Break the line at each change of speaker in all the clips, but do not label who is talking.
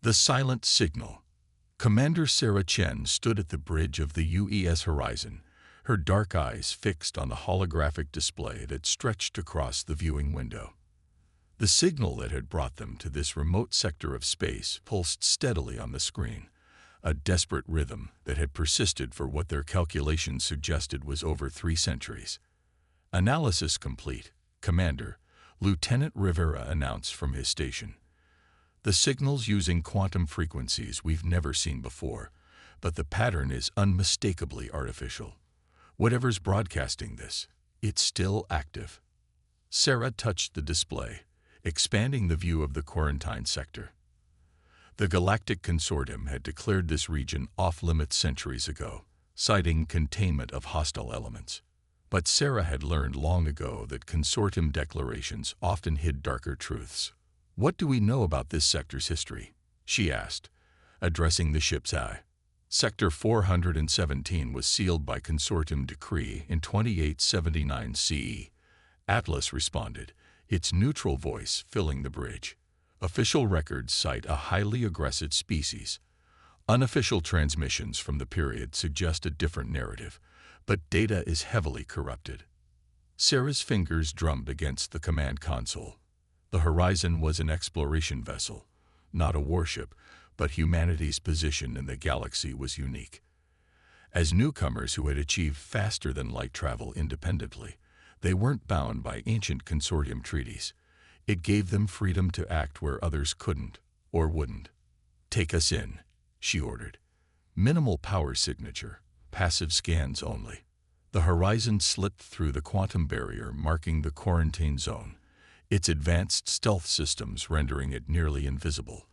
The silent signal. Commander Sarah Chen stood at the bridge of the UES horizon, her dark eyes fixed on the holographic display that stretched across the viewing window. The signal that had brought them to this remote sector of space pulsed steadily on the screen, a desperate rhythm that had persisted for what their calculations suggested was over 3 centuries. Analysis complete, Commander, Lieutenant Rivera announced from his station. The signal's using quantum frequencies we've never seen before, but the pattern is unmistakably artificial. Whatever's broadcasting this, it's still active. Sarah touched the display, expanding the view of the quarantine sector. The Galactic Consortium had declared this region off-limits centuries ago, citing containment of hostile elements. But Sarah had learned long ago that Consortium declarations often hid darker truths. "What do we know about this sector's history?" she asked, addressing the ship's eye. Sector 417 was sealed by Consortium decree in 2879 CE. Atlas responded, its neutral voice filling the bridge. Official records cite a highly aggressive species. Unofficial transmissions from the period suggest a different narrative, but data is heavily corrupted. Sarah's fingers drummed against the command console. The Horizon was an exploration vessel, not a warship, but humanity's position in the galaxy was unique. As newcomers who had achieved faster-than-light travel independently, they weren't bound by ancient Consortium treaties. It gave them freedom to act where others couldn't or wouldn't. "Take us in," she ordered. Minimal power signature, passive scans only. The Horizon slipped through the quantum barrier marking the quarantine zone, its advanced stealth systems rendering it nearly invisible.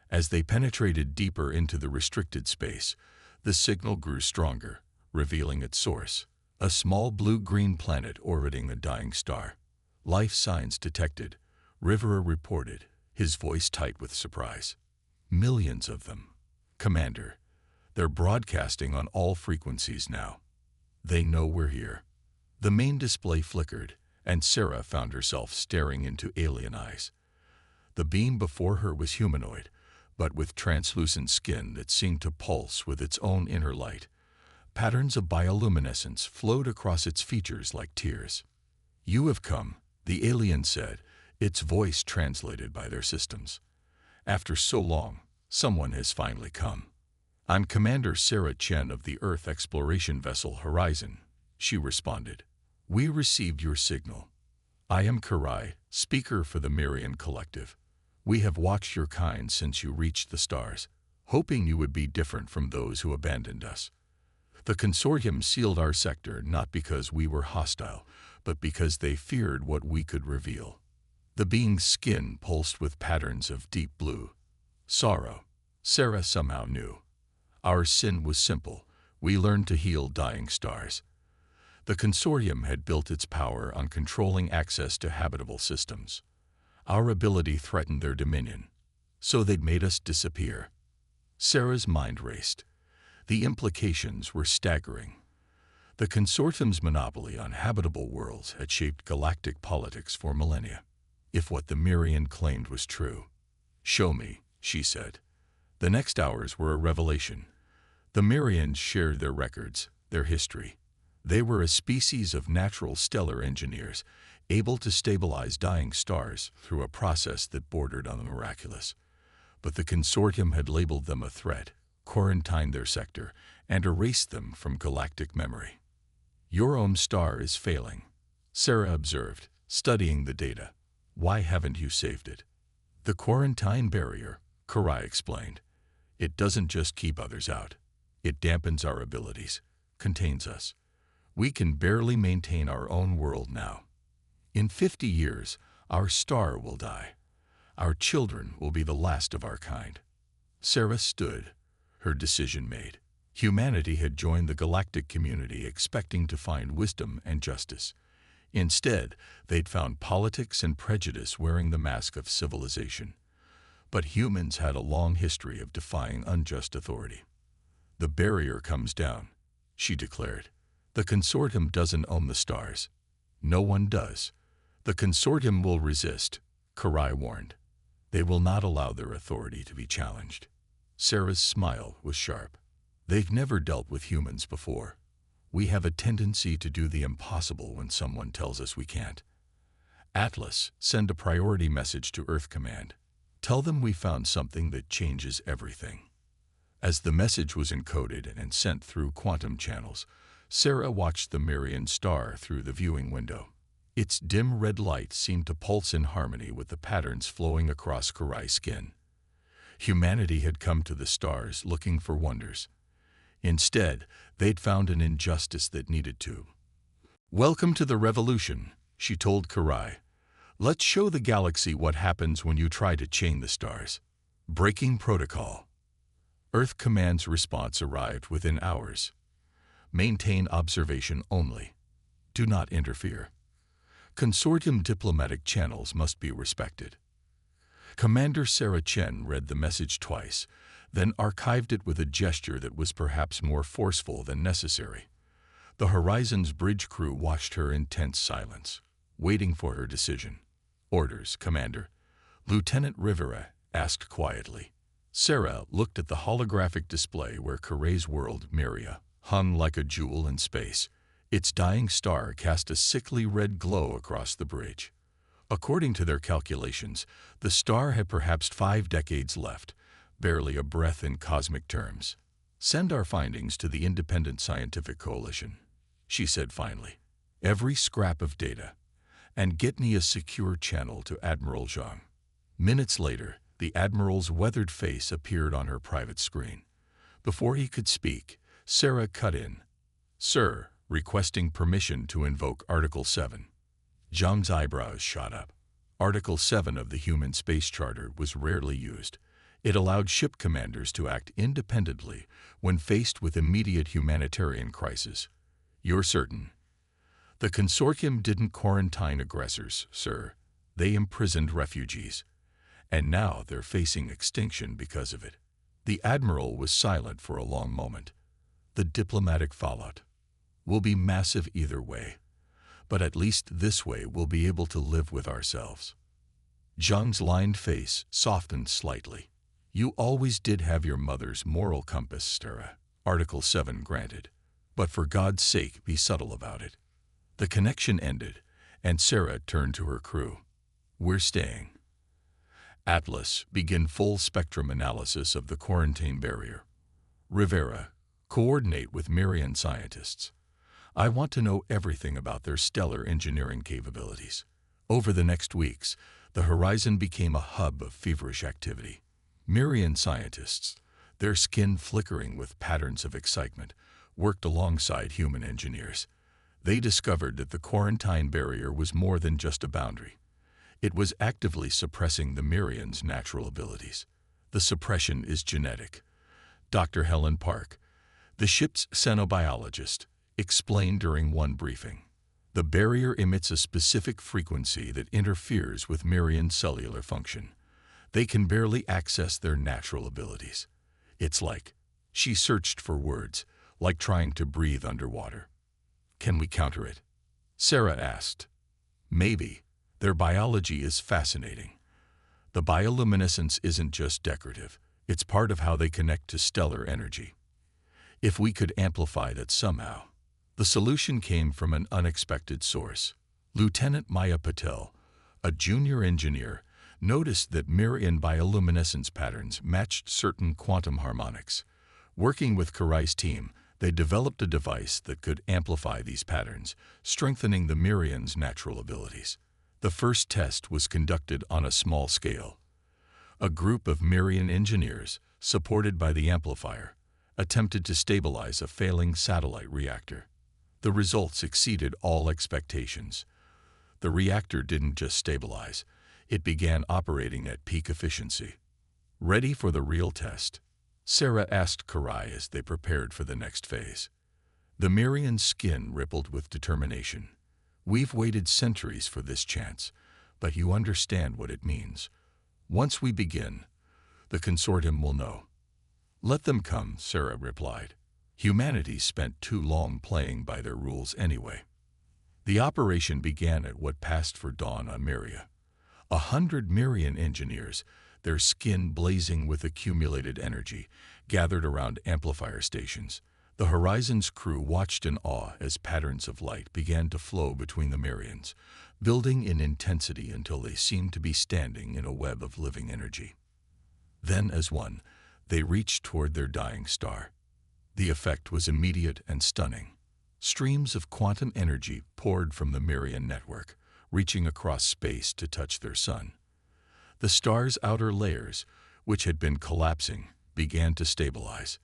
As they penetrated deeper into the restricted space, the signal grew stronger, revealing its source, a small blue-green planet orbiting a dying star. "Life signs detected," Rivera reported, his voice tight with surprise. "Millions of them, Commander. They're broadcasting on all frequencies now. They know we're here." The main display flickered, and Sarah found herself staring into alien eyes. The beam before her was humanoid, but with translucent skin that seemed to pulse with its own inner light. Patterns of bioluminescence flowed across its features like tears. "You have come," the alien said, its voice translated by their systems. "After so long, someone has finally come." "I'm Commander Sarah Chen of the Earth exploration vessel Horizon," she responded. "We received your signal. I am Karai, speaker for the Mirian Collective. We have watched your kind since you reached the stars, hoping you would be different from those who abandoned us. The Consortium sealed our sector not because we were hostile, but because they feared what we could reveal." The being's skin pulsed with patterns of deep blue. "Sorrow," Sarah somehow knew. "Our sin was simple. We learned to heal dying stars." The Consortium had built its power on controlling access to habitable systems. Our ability threatened their dominion, so they'd made us disappear. Sarah's mind raced. The implications were staggering. The Consortium's monopoly on habitable worlds had shaped galactic politics for millennia. If what the Mirian claimed was true. "Show me," she said. The next hours were a revelation. The Mirians shared their records, their history. They were a species of natural stellar engineers, able to stabilize dying stars through a process that bordered on the miraculous. But the Consortium had labeled them a threat, quarantined their sector, and erased them from galactic memory. "Your own star is failing," Sarah observed, studying the data. "Why haven't you saved it?" "The quarantine barrier," Karai explained. "It doesn't just keep others out. It dampens our abilities, contains us. We can barely maintain our own world now. In 50 years, our star will die. Our children will be the last of our kind." Sarah stood, her decision made. Humanity had joined the galactic community expecting to find wisdom and justice. Instead, they'd found politics and prejudice wearing the mask of civilization. But humans had a long history of defying unjust authority. "The barrier comes down," she declared. "The Consortium doesn't own the stars. No one does. The Consortium will resist," Karai warned. They will not allow their authority to be challenged. Sarah's smile was sharp. They've never dealt with humans before. We have a tendency to do the impossible when someone tells us we can't. Atlas, send a priority message to Earth Command. Tell them we found something that changes everything. As the message was encoded and sent through quantum channels, Sarah watched the Merian star through the viewing window. Its dim red light seemed to pulse in harmony with the patterns flowing across Karai's skin. Humanity had come to the stars looking for wonders. Instead, they'd found an injustice that needed to. "Welcome to the revolution," she told Karai. "Let's show the galaxy what happens when you try to chain the stars." Breaking protocol. Earth Command's response arrived within hours. Maintain observation only. Do not interfere. Consortium diplomatic channels must be respected. Commander Sarah Chen read the message twice, then archived it with a gesture that was perhaps more forceful than necessary. The Horizon's bridge crew watched her in tense silence, waiting for her decision. "Orders, Commander," Lieutenant Rivera asked quietly. Sarah looked at the holographic display where Karai's world, Myria, hung like a jewel in space. Its dying star cast a sickly red glow across the bridge. According to their calculations, the star had perhaps 5 decades left, barely a breath in cosmic terms. "Send our findings to the Independent Scientific Coalition," she said finally. "Every scrap of data. And get me a secure channel to Admiral Zhang." Minutes later, the Admiral's weathered face appeared on her private screen. Before he could speak, Sarah cut in. "Sir, requesting permission to invoke Article 7. Zhang's eyebrows shot up. Article 7 of the Human Space Charter was rarely used. It allowed ship commanders to act independently when faced with immediate humanitarian crisis. "You're certain?" "The consortium didn't quarantine aggressors, sir. They imprisoned refugees. And now they're facing extinction because of it." The Admiral was silent for a long moment. "The diplomatic fallout will be massive either way, but at least this way we'll be able to live with ourselves." Zhang's lined face softened slightly. "You always did have your mother's moral compass, Sarah. Article 7 granted. But for God's sake, be subtle about it." The connection ended, and Sarah turned to her crew. "We're staying. Atlas, begin full spectrum analysis of the quarantine barrier. Rivera, coordinate with Myrian scientists. I want to know everything about their stellar engineering capabilities." Over the next weeks, the Horizon became a hub of feverish activity. Myrian scientists, their skin flickering with patterns of excitement, worked alongside human engineers. They discovered that the quarantine barrier was more than just a boundary. It was actively suppressing the Myrians' natural abilities. "The suppression is genetic," Dr. Helen Park, the ship's xenobiologist, explained during one briefing. "The barrier emits a specific frequency that interferes with Myrian cellular function. They can barely access their natural abilities. It's like," she searched for words, "like trying to breathe underwater." "Can we counter it?" Sarah asked. "Maybe. Their biology is fascinating. The bioluminescence isn't just decorative, it's part of how they connect to stellar energy. If we could amplify that somehow." The solution came from an unexpected source. Lieutenant Maya Patel, a junior engineer, noticed that Myrian bioluminescence patterns matched certain quantum harmonics. Working with Karai's team, they developed a device that could amplify these patterns, strengthening the Myrians' natural abilities. The first test was conducted on a small scale. A group of Myrian engineers, supported by the amplifier, attempted to stabilize a failing satellite reactor. The results exceeded all expectations. The reactor didn't just stabilize, it began operating at peak efficiency. "Ready for the real test?" Sarah asked Karai as they prepared for the next phase. The Myrian's skin rippled with determination. "We've waited centuries for this chance, but you understand what it means. Once we begin, the consortium will know." "Let them come," Sarah replied. "Humanity spent too long playing by their rules anyway." The operation began at what passed for dawn on Myria. 100 Mirian engineers, their skin blazing with accumulated energy, gathered around amplifier stations. The Horizon's crew watched in awe as patterns of light began to flow between the Mirians, building in intensity until they seemed to be standing in a web of living energy. Then, as one, they reached toward their dying star. The effect was immediate and stunning. Streams of quantum energy poured from the Mirian network, reaching across space to touch their sun. The star's outer layers, which had been collapsing, began to stabilize.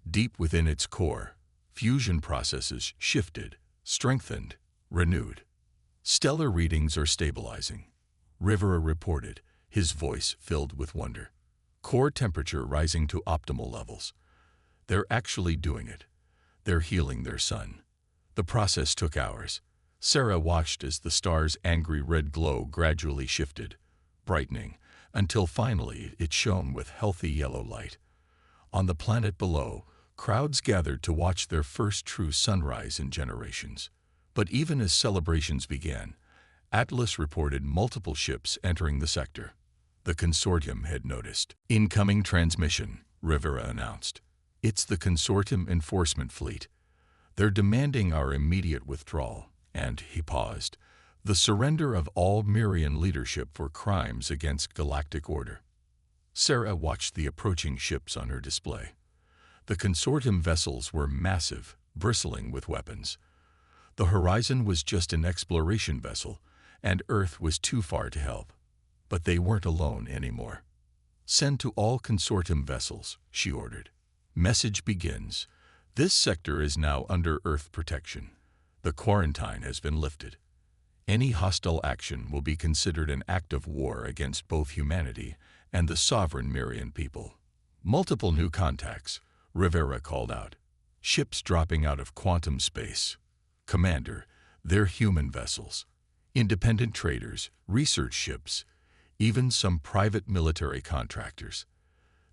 Deep within its core, fusion processes shifted, strengthened, renewed. Stellar readings are stabilizing, Rivera reported, his voice filled with wonder. Core temperature rising to optimal levels. They're actually doing it. They're healing their sun. The process took hours. Sarah watched as the star's angry red glow gradually shifted, brightening, until finally it shone with healthy yellow light. On the planet below, crowds gathered to watch their first true sunrise in generations. But even as celebrations began, Atlas reported multiple ships entering the sector. The consortium had noticed. Incoming transmission, Rivera announced. It's the consortium enforcement fleet. They're demanding our immediate withdrawal, and, he paused, the surrender of all Mirian leadership for crimes against galactic order. Sarah watched the approaching ships on her display. The consortium vessels were massive, bristling with weapons. The Horizon was just an exploration vessel, and Earth was too far to help. But they weren't alone anymore. Send to all consortium vessels, she ordered. Message begins. This sector is now under Earth protection. The quarantine has been lifted. Any hostile action will be considered an act of war against both humanity and the sovereign Mirian people. Multiple new contacts, Rivera called out. Ships dropping out of quantum space. Commander, they're human vessels. Independent traders, research ships, even some private military contractors.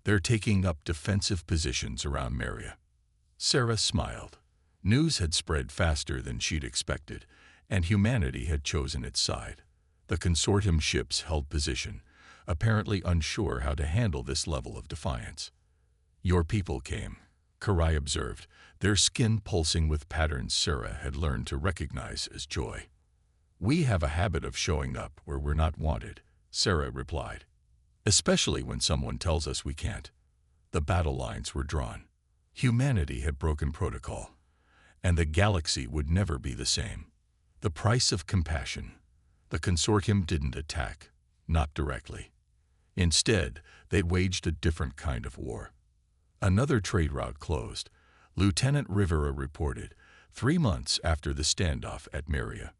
They're taking up defensive positions around Maria. Sarah smiled. News had spread faster than she'd expected, and humanity had chosen its side. The consortium ships held position, apparently unsure how to handle this level of defiance. Your people came, Karai observed, their skin pulsing with patterns Sarah had learned to recognize as joy. We have a habit of showing up where we're not wanted, Sarah replied. Especially when someone tells us we can't. The battle lines were drawn. Humanity had broken protocol, and the galaxy would never be the same. The price of compassion. The consortium didn't attack, not directly. Instead, they waged a different kind of war. Another trade route closed, Lieutenant Rivera reported, 3 months after the standoff at Maria.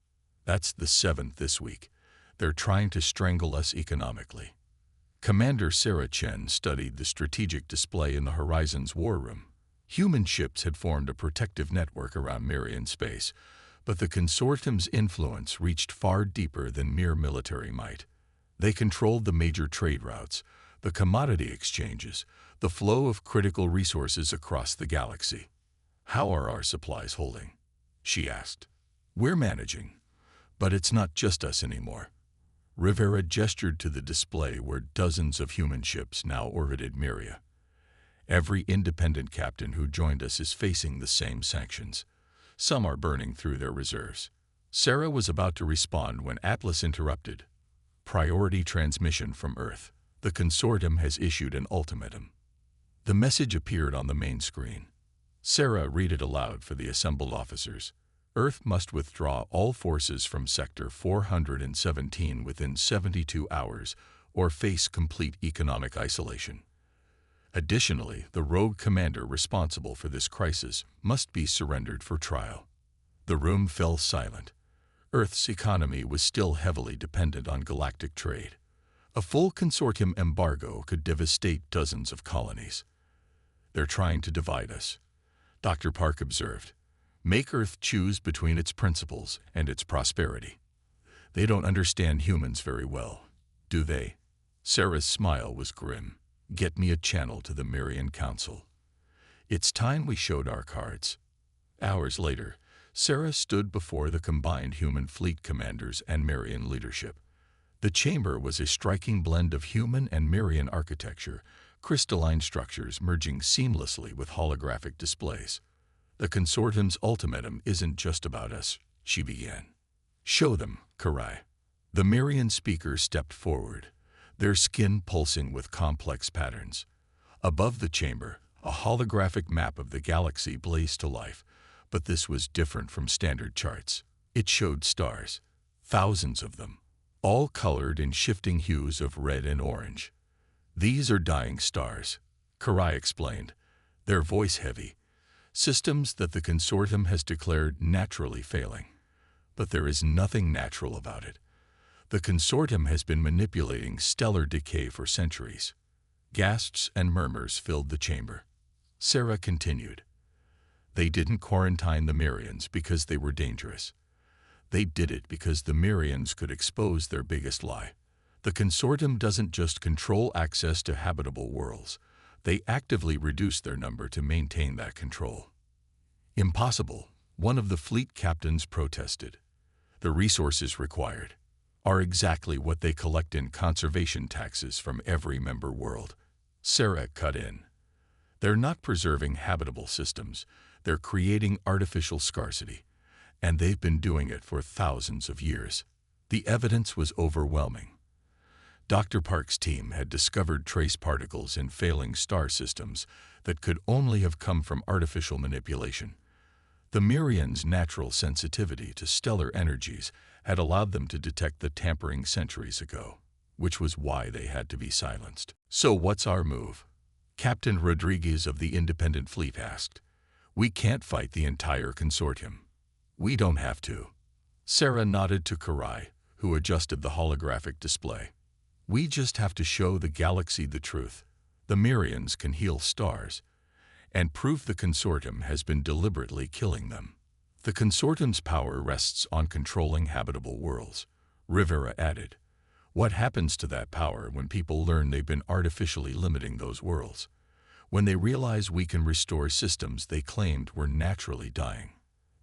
That's the 7th this week. They're trying to strangle us economically. Commander Sarah Chen studied the strategic display in the Horizon's war room. Human ships had formed a protective network around Mirian space, but the consortium's influence reached far deeper than mere military might. They controlled the major trade routes, the commodity exchanges, the flow of critical resources across the galaxy. How are our supplies holding? She asked. We're managing, but it's not just us anymore. Rivera gestured to the display where dozens of human ships now orbited Miria. Every independent captain who joined us is facing the same sanctions. Some are burning through their reserves. Sarah was about to respond when Atlas interrupted. Priority transmission from Earth. The consortium has issued an ultimatum. The message appeared on the main screen. Sarah read it aloud for the assembled officers. Earth must withdraw all forces from Sector 417 within 72 hours or face complete economic isolation. Additionally, the rogue commander responsible for this crisis must be surrendered for trial. The room fell silent. Earth's economy was still heavily dependent on galactic trade. A full consortium embargo could devastate dozens of colonies. They're trying to divide us, Dr. Park observed. Make Earth choose between its principles and its prosperity. They don't understand humans very well, do they? Sarah's smile was grim. Get me a channel to the Mirian Council. It's time we showed our cards. Hours later, Sarah stood before the combined human fleet commanders and Mirian leadership. The chamber was a striking blend of human and Mirian architecture, crystalline structures merging seamlessly with holographic displays. "The consortium's ultimatum isn't just about us," she began. "Show them, Karai." The Mirian speaker stepped forward, their skin pulsing with complex patterns. Above the chamber, a holographic map of the galaxy blazed to life, but this was different from standard charts. It showed stars, thousands of them, all colored in shifting hues of red and orange. "These are dying stars," Karai explained, their voice heavy. "Systems that the consortium has declared naturally failing. But there is nothing natural about it. The consortium has been manipulating stellar decay for centuries." Gasps and murmurs filled the chamber. Sarah continued. "They didn't quarantine the Mirians because they were dangerous. They did it because the Mirians could expose their biggest lie. The consortium doesn't just control access to habitable worlds. They actively reduce their number to maintain that control." "Impossible," one of the fleet captains protested. "The resources required are exactly what they collect in conservation taxes from every member world." Sarah cut in. "They're not preserving habitable systems, they're creating artificial scarcity, and they've been doing it for thousands of years." The evidence was overwhelming. Dr. Park's team had discovered trace particles in failing star systems that could only have come from artificial manipulation. The Mirians' natural sensitivity to stellar energies had allowed them to detect the tampering centuries ago, which was why they had to be silenced. "So what's our move?" Captain Rodriguez of the Independent Fleet asked. "We can't fight the entire consortium." "We don't have to." Sarah nodded to Karai, who adjusted the holographic display. "We just have to show the galaxy the truth. The Mirians can heal stars, and prove the consortium has been deliberately killing them. The consortium's power rests on controlling habitable worlds," Rivera added. "What happens to that power when people learn they've been artificially limiting those worlds? When they realize we can restore systems they claimed were naturally dying?"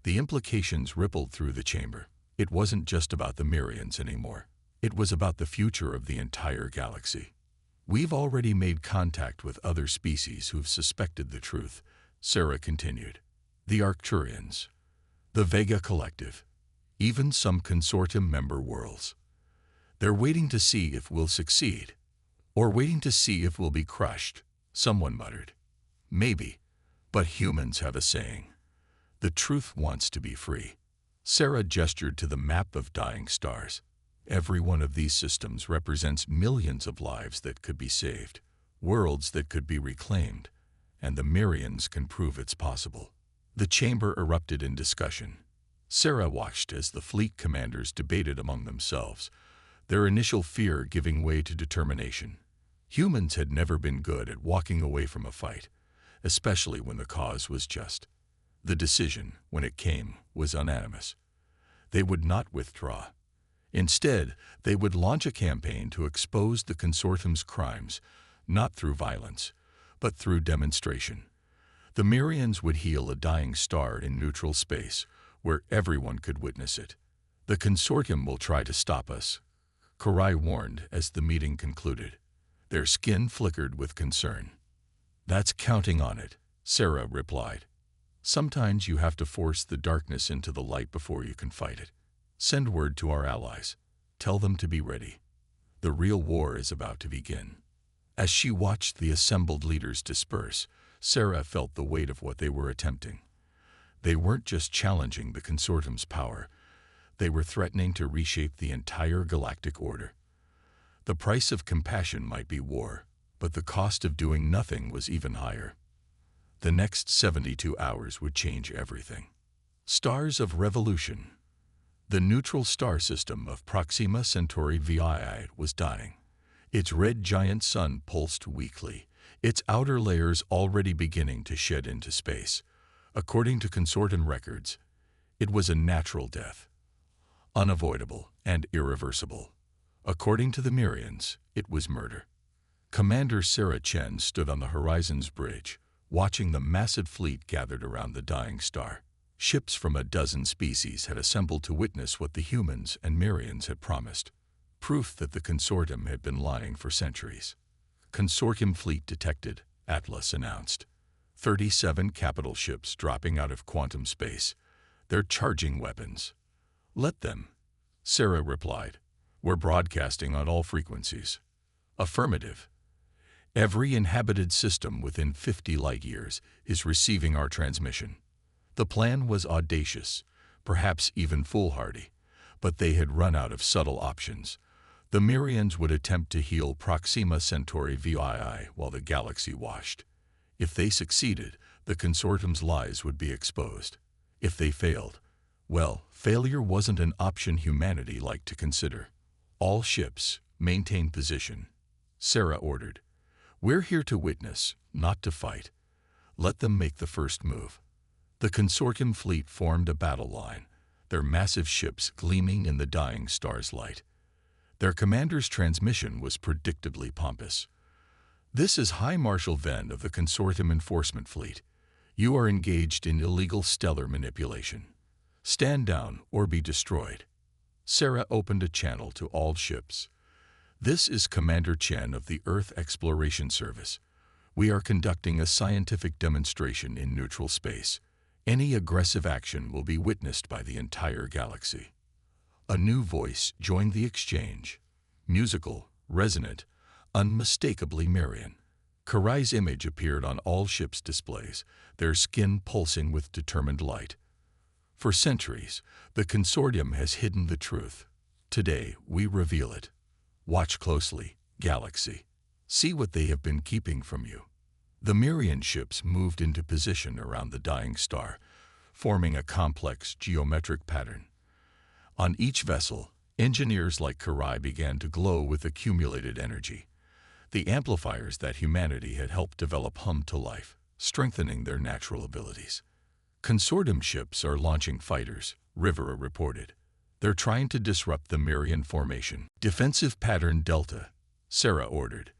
The implications rippled through the chamber. It wasn't just about the Mirians anymore. It was about the future of the entire galaxy. "We've already made contact with other species who've suspected the truth," Sarah continued. "The Arcturians, the Vega Collective, even some consortium member worlds. They're waiting to see if we'll succeed, or waiting to see if we'll be crushed," someone muttered. "Maybe, but humans have a saying. The truth wants to be free." Sarah gestured to the map of dying stars. "Every one of these systems represents millions of lives that could be saved, worlds that could be reclaimed, and the Mirians can prove it's possible." The chamber erupted in discussion. Sarah watched as the fleet commanders debated among themselves, their initial fear giving way to determination. Humans had never been good at walking away from a fight, especially when the cause was just. The decision, when it came, was unanimous. They would not withdraw. Instead, they would launch a campaign to expose the consortium's crimes, not through violence, but through demonstration. The Mirians would heal a dying star in neutral space, where everyone could witness it. "The consortium will try to stop us," Karai warned as the meeting concluded. Their skin flickered with concern. "That's counting on it," Sarah replied. "Sometimes you have to force the darkness into the light before you can fight it. Send word to our allies. Tell them to be ready. The real war is about to begin." As she watched the assembled leaders disperse, Sarah felt the weight of what they were attempting. They weren't just challenging the consortium's power. They were threatening to reshape the entire galactic order. The price of compassion might be war, but the cost of doing nothing was even higher. The next 72 hours would change everything. Stars of Revolution. The neutral star system of Proxima Centauri VI was dying. Its red giant sun pulsed weakly, its outer layers already beginning to shed into space. According to consortium records, it was a natural death, unavoidable and irreversible. According to the Mirians, it was murder. Commander Sarah Chen stood on the horizon's bridge, watching the massive fleet gathered around the dying star. Ships from a dozen species had assembled to witness what the humans and Mirians had promised. proof that the consortium had been lying for centuries. Consortium fleet detected, Atlas announced. 37 capital ships dropping out of quantum space. They're charging weapons. Let them, Sarah replied. We're broadcasting on all frequencies. Affirmative. Every inhabited system within 50 light-years is receiving our transmission. The plan was audacious, perhaps even foolhardy, but they had run out of subtle options. The Mirians would attempt to heal Proxima Centauri VII while the galaxy washed. If they succeeded, the consortium's lies would be exposed. If they failed, well, failure wasn't an option humanity liked to consider. All ships, maintain position, Sarah ordered. We're here to witness, not to fight. Let them make the first move. The consortium fleet formed a battle line, their massive ships gleaming in the dying star's light. Their commander's transmission was predictably pompous. This is High Marshal Venn of the Consortium Enforcement Fleet. You are engaged in illegal stellar manipulation. Stand down or be destroyed. Sarah opened a channel to all ships. This is Commander Chen of the Earth Exploration Service. We are conducting a scientific demonstration in neutral space. Any aggressive action will be witnessed by the entire galaxy. A new voice joined the exchange. Musical, resonant, unmistakably Marian. Karai's image appeared on all ships' displays, their skin pulsing with determined light. For centuries, the consortium has hidden the truth. Today, we reveal it. Watch closely, Galaxy. See what they have been keeping from you. The Mirian ships moved into position around the dying star, forming a complex geometric pattern. On each vessel, engineers like Karai began to glow with accumulated energy. The amplifiers that humanity had helped develop hummed to life, strengthening their natural abilities. Consortium ships are launching fighters, Rivera reported. They're trying to disrupt the Mirian formation. Defensive pattern Delta, Sarah ordered.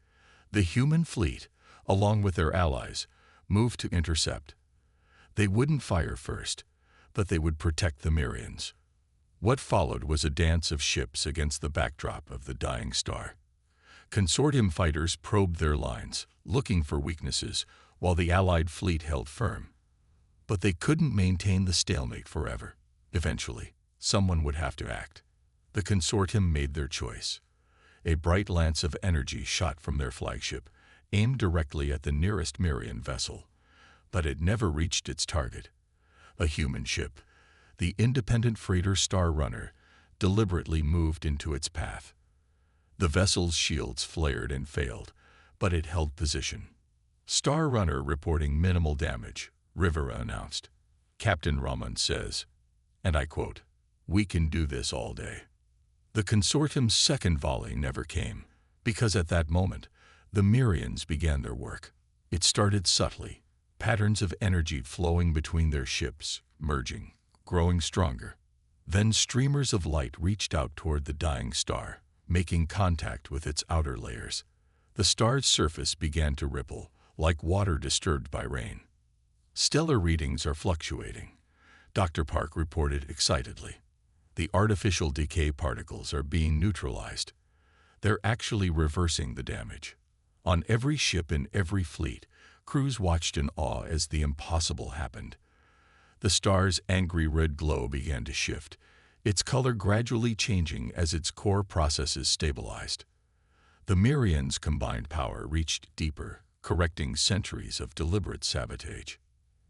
The human fleet, along with their allies, moved to intercept. They wouldn't fire first, but they would protect the Mirians. What followed was a dance of ships against the backdrop of the dying star. Consortium fighters probed their lines, looking for weaknesses, while the Allied fleet held firm. But they couldn't maintain the stalemate forever. Eventually, someone would have to act. The consortium made their choice. A bright lance of energy shot from their flagship, aimed directly at the nearest Mirian vessel. But it never reached its target. A human ship, the independent freighter Star Runner, deliberately moved into its path. The vessel's shields flared and failed, but it held position. Star Runner reporting minimal damage, Rivera announced. Captain Raman says, and I quote, "We can do this all day." The consortium's second volley never came, because at that moment, the Mirians began their work. It started subtly, patterns of energy flowing between their ships, merging, growing stronger. Then streamers of light reached out toward the dying star, making contact with its outer layers. The star's surface began to ripple, like water disturbed by rain. Stellar readings are fluctuating, Dr. Park reported excitedly. The artificial decay particles are being neutralized. They're actually reversing the damage. On every ship in every fleet, crews watched in awe as the impossible happened. The star's angry red glow began to shift, its color gradually changing as its core processes stabilized. The Mirians' combined power reached deeper, correcting centuries of deliberate sabotage.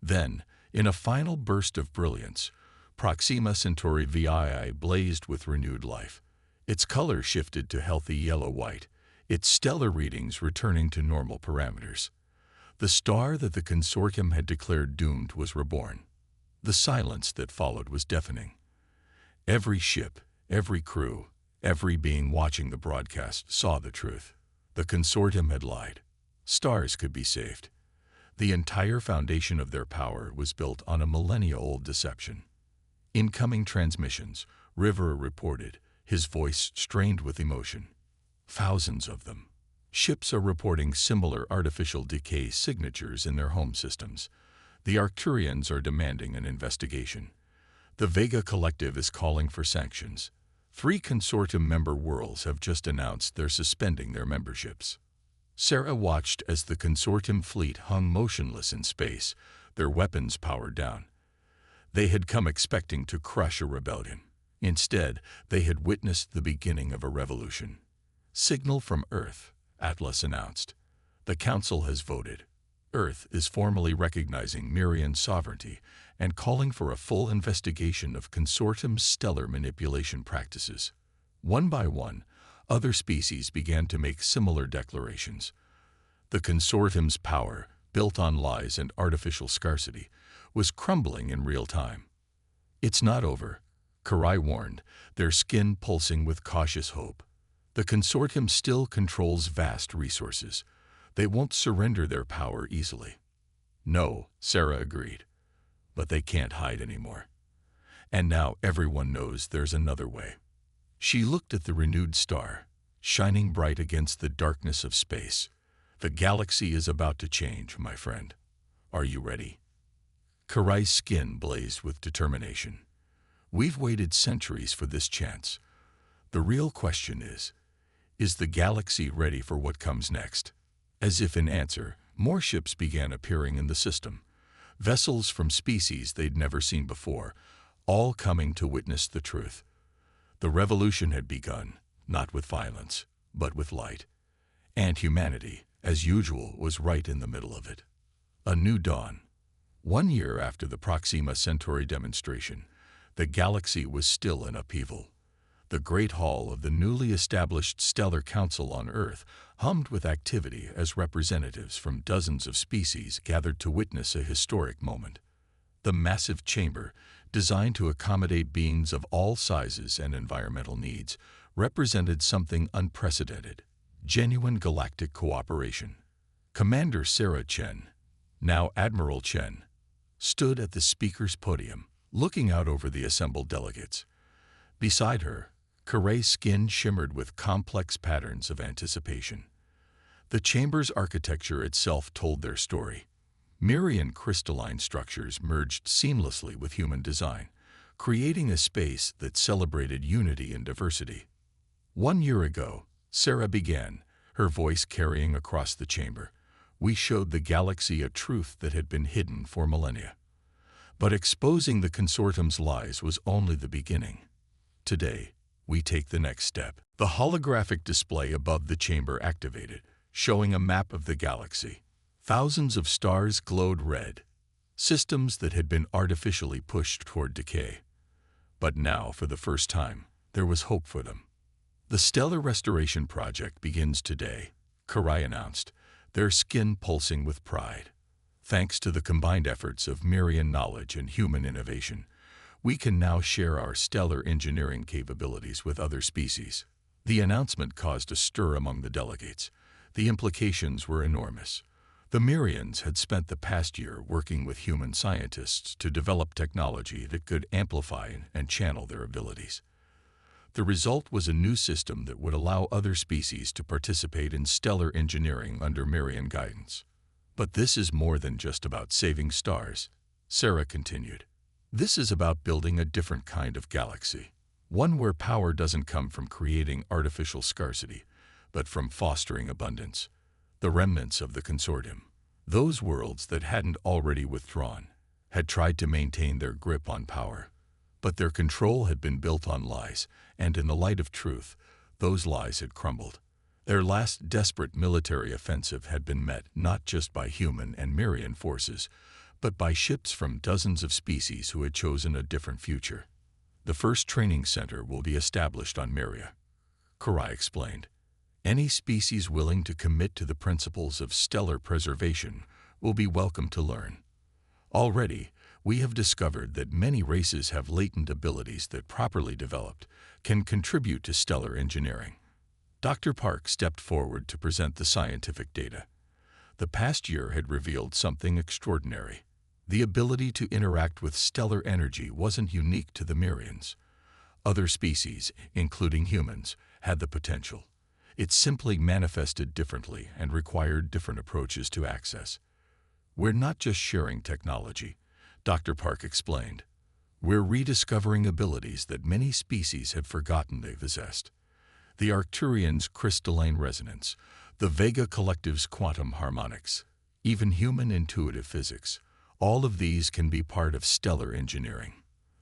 Then, in a final burst of brilliance, Proxima Centauri VII blazed with renewed life. Its color shifted to healthy yellow-white, its stellar readings returning to normal parameters. The star that the consortium had declared doomed was reborn. The silence that followed was deafening. Every ship, every crew, every being watching the broadcast saw the truth. The consortium had lied. Stars could be saved. The entire foundation of their power was built on a millennia-old deception. Incoming transmissions, Rivera reported, his voice strained with emotion. Thousands of them. Ships are reporting similar artificial decay signatures in their home systems. The Arcturians are demanding an investigation. The Vega Collective is calling for sanctions. 3 consortium member worlds have just announced they're suspending their memberships. Sarah watched as the consortium fleet hung motionless in space, their weapons powered down. They had come expecting to crush a rebellion. Instead, they had witnessed the beginning of a revolution. Signal from Earth, Atlas announced. The Council has voted. Earth is formally recognizing Mirian sovereignty and calling for a full investigation of consortium's stellar manipulation practices. One by one, other species began to make similar declarations. The consortium's power, built on lies and artificial scarcity, was crumbling in real time. It's not over, Karai warned, their skin pulsing with cautious hope. The consortium still controls vast resources. They won't surrender their power easily. No, Sarah agreed. But they can't hide anymore. And now everyone knows there's another way. She looked at the renewed star, shining bright against the darkness of space. The galaxy is about to change, my friend. Are you ready? Karai's skin blazed with determination. We've waited centuries for this chance. The real question is the galaxy ready for what comes next? As if in answer, more ships began appearing in the system. Vessels from species they'd never seen before, all coming to witness the truth. The revolution had begun, not with violence, but with light. And humanity, as usual, was right in the middle of it. A new dawn. 1 year after the Proxima Centauri demonstration, the galaxy was still in upheaval. The Great Hall of the newly established Stellar Council on Earth hummed with activity as representatives from dozens of species gathered to witness a historic moment. The massive chamber, designed to accommodate beings of all sizes and environmental needs, represented something unprecedented: genuine galactic cooperation. Commander Sarah Chen, now Admiral Chen, stood at the speaker's podium, looking out over the assembled delegates. Beside her, Karai's skin shimmered with complex patterns of anticipation. The chamber's architecture itself told their story. Mirian crystalline structures merged seamlessly with human design, creating a space that celebrated unity and diversity. 1 year ago, Sarah began, her voice carrying across the chamber. We showed the galaxy a truth that had been hidden for millennia. But exposing the consortium's lies was only the beginning. Today, we take the next step. The holographic display above the chamber activated, showing a map of the galaxy. Thousands of stars glowed red, systems that had been artificially pushed toward decay. But now, for the first time, there was hope for them. The Stellar Restoration Project begins today, Karai announced, their skin pulsing with pride. Thanks to the combined efforts of Mirian knowledge and human innovation, we can now share our stellar engineering capabilities with other species. The announcement caused a stir among the delegates. The implications were enormous. The Mirians had spent the past year working with human scientists to develop technology that could amplify and channel their abilities. The result was a new system that would allow other species to participate in stellar engineering under Mirian guidance. But this is more than just about saving stars, Sarah continued. This is about building a different kind of galaxy, one where power doesn't come from creating artificial scarcity, but from fostering abundance. The remnants of the consortium, those worlds that hadn't already withdrawn, had tried to maintain their grip on power. But their control had been built on lies, and in the light of truth, those lies had crumbled. Their last desperate military offensive had been met not just by human and Mirian forces, but by ships from dozens of species who had chosen a different future. The first training center will be established on Miria, Karai explained. Any species willing to commit to the principles of stellar preservation will be welcome to learn. Already, we have discovered that many races have latent abilities that, properly developed, can contribute to stellar engineering. Dr. Park stepped forward to present the scientific data. The past year had revealed something extraordinary. The ability to interact with stellar energy wasn't unique to the Mirians. Other species, including humans, had the potential. It simply manifested differently and required different approaches to access. We're not just sharing technology, Dr. Park explained. We're rediscovering abilities that many species had forgotten they possessed. The Arcturians' crystalline resonance, the Vega Collective's quantum harmonics, even human intuitive physics, all of these can be part of stellar engineering.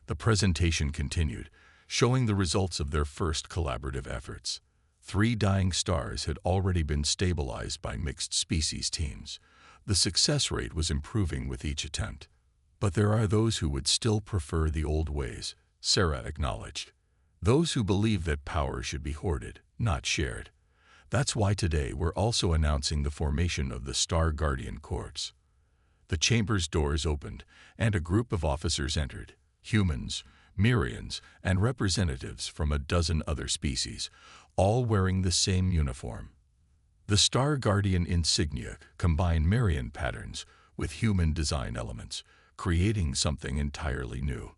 The presentation continued, showing the results of their first collaborative efforts. 3 dying stars had already been stabilized by mixed species teams. The success rate was improving with each attempt. But there are those who would still prefer the old ways, Sarah acknowledged. Those who believe that power should be hoarded, not shared. That's why today we're also announcing the formation of the Star Guardian Corps. The chamber's doors opened, and a group of officers entered. Humans, Mirians, and representatives from a dozen other species, all wearing the same uniform. The Star Guardian insignia combine Mirian patterns with human design elements, creating something entirely new.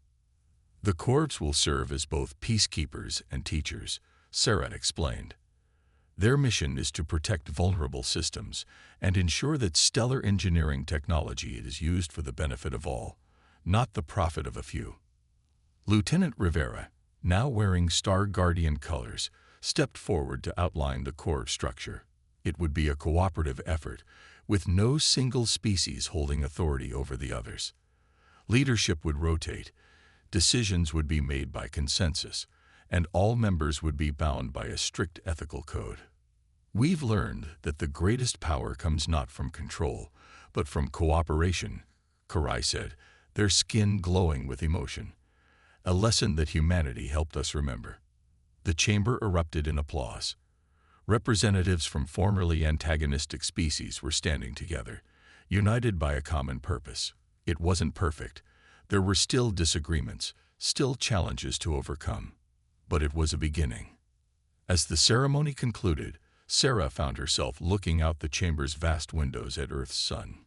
The Corps will serve as both peacekeepers and teachers, Sarah explained. Their mission is to protect vulnerable systems and ensure that stellar engineering technology is used for the benefit of all, not the profit of a few. Lieutenant Rivera, now wearing Star Guardian colors, stepped forward to outline the Corps structure. It would be a cooperative effort, with no single species holding authority over the others. Leadership would rotate, decisions would be made by consensus, and all members would be bound by a strict ethical code. We've learned that the greatest power comes not from control, but from cooperation, Karai said, their skin glowing with emotion. A lesson that humanity helped us remember. The chamber erupted in applause. Representatives from formerly antagonistic species were standing together, united by a common purpose. It wasn't perfect. There were still disagreements, still challenges to overcome. But it was a beginning. As the ceremony concluded, Sarah found herself looking out the chamber's vast windows at Earth's sun.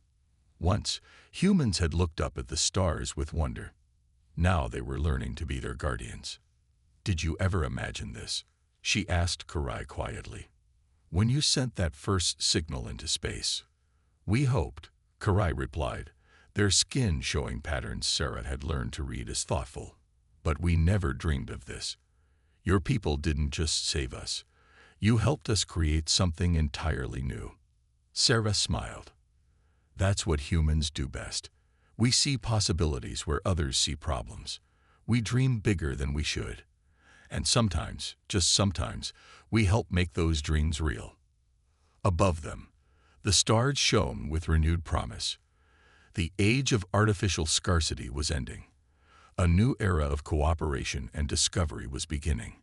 Once, humans had looked up at the stars with wonder. Now they were learning to be their guardians. "Did you ever imagine this?" she asked Karai quietly. "When you sent that first signal into space?" "We hoped," Karai replied, their skin showing patterns Sarah had learned to read as thoughtful. "But we never dreamed of this. Your people didn't just save us. You helped us create something entirely new." Sarah smiled. "That's what humans do best. We see possibilities where others see problems. We dream bigger than we should. And sometimes, just sometimes, we help make those dreams real." Above them, the stars shone with renewed promise. The age of artificial scarcity was ending. A new era of cooperation and discovery was beginning.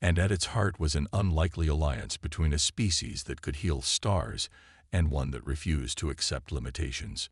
And at its heart was an unlikely alliance between a species that could heal stars and one that refused to accept limitations.